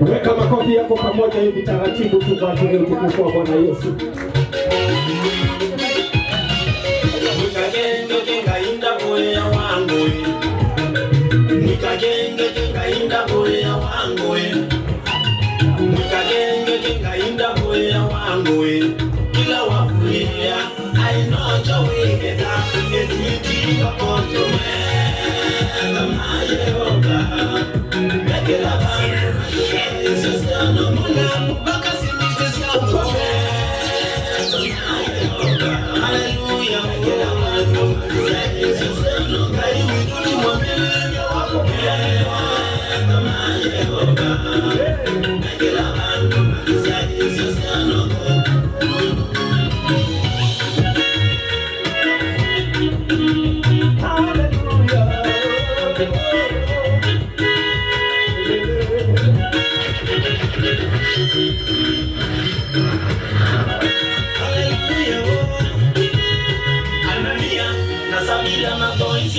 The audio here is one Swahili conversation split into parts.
Weka makofi yako pamoja hivi taratibu tu kwa ajili ya utukufu wa Bwana Yesu. Nikagenge kengainda boya wangu. Nikagenge kengainda boya wangu. Nikagenge kengainda boya wangu. Kila wakulia I know your way that it will be upon you. Make it up. Sister, no more. Baka simite siya. Hallelujah. Sister, no kai wituni mwamini wako make it up. Sister, no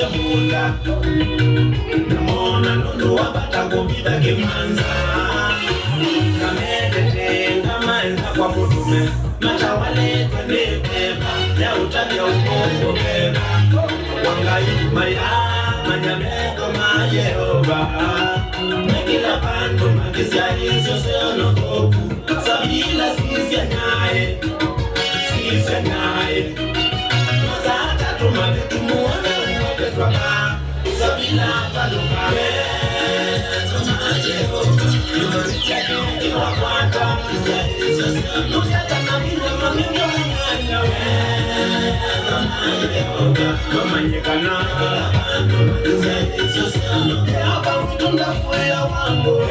ya munda namona nondo wabata kubida kimanza kamedete ngamaenda kwa mutume matawale tenebeba ya utabia ukongo beba wangai maya manyamego mayehova mekila pandu magizia hizo seono koku sabila sisia nyae mazata tumavitu muone Sabila paluka Jehova Yuri wakwata Nukata kamina maminyo Jehova Mamanyekana Hapa utunda kuya wangu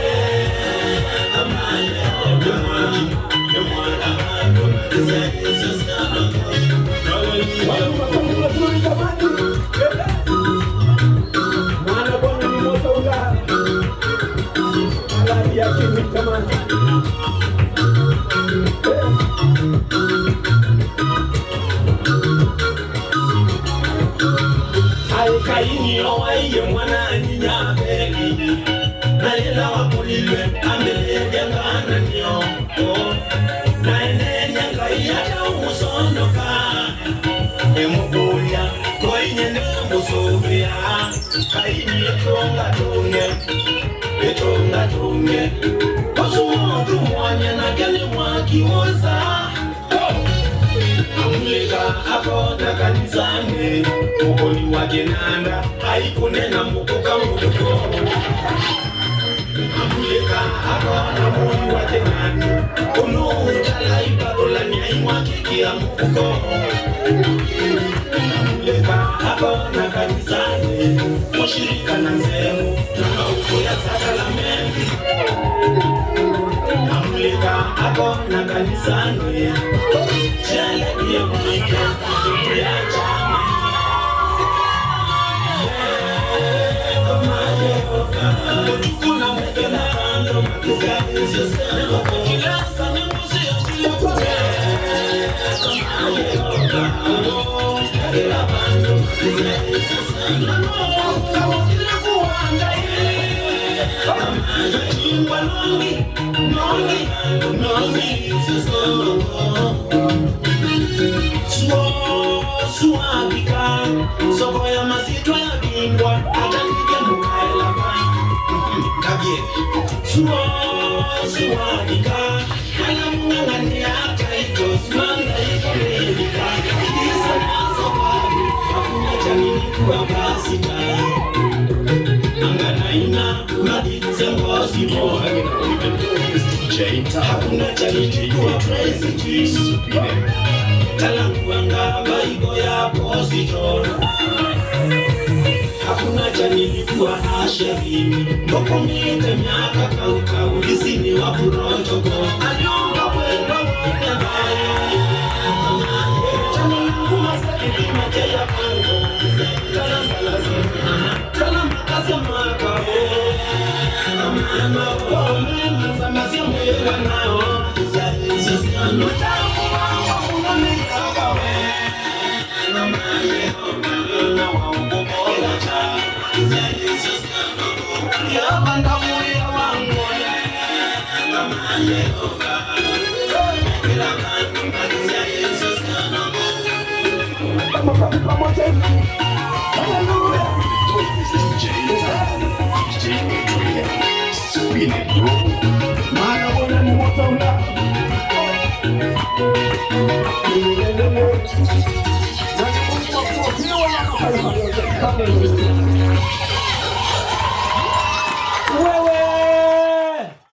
Kaini owaye mwana ninya beli nalela wakulilwe ambele ngana nyo naene nyanga ya umusonoka emubuya koine ne musubia kaini etonga tunge osumuntu mwanya na kele mwakiwoza amuleka akonda kanisani mukoni wake nanda haikunena mukuka muko amuleka akonda muni wake nanda unutala ibarola nyaimwa kikia muko amuleka akonda kanisani mushirika na nzemu na ukuya sakala mengi amuleka akonda kanisani Jale ya mwike ya chama Kama Jehova Kuna mekela kando Makizani sisema Kila kame musi ya silukuwe Kama Jehova Kila kando Makizani sisema Kama kila kuwanda Kama Jehova Nongi sisema Suabika soko ya masito ya bingwa atanike mukaela kwa kabie suabika ala mungangani ataito manda ikolelika kisa naso kwabi hakuna chanini kuwa basita anganaina maditse mbosi moha hakuna chanini kuwa president Talanguanga baibo ya posito Hakuna chanilikuwa asheri Mboko mite miaka kauka Ulisini wa purotoko Aliomba wendo wende bayo Chanilikuwa masakiti mache ya pango Tala salazina Tala makase maka Mama wame Mzamasi mwewa nao Zazano tangu Ya banda moya wangu Come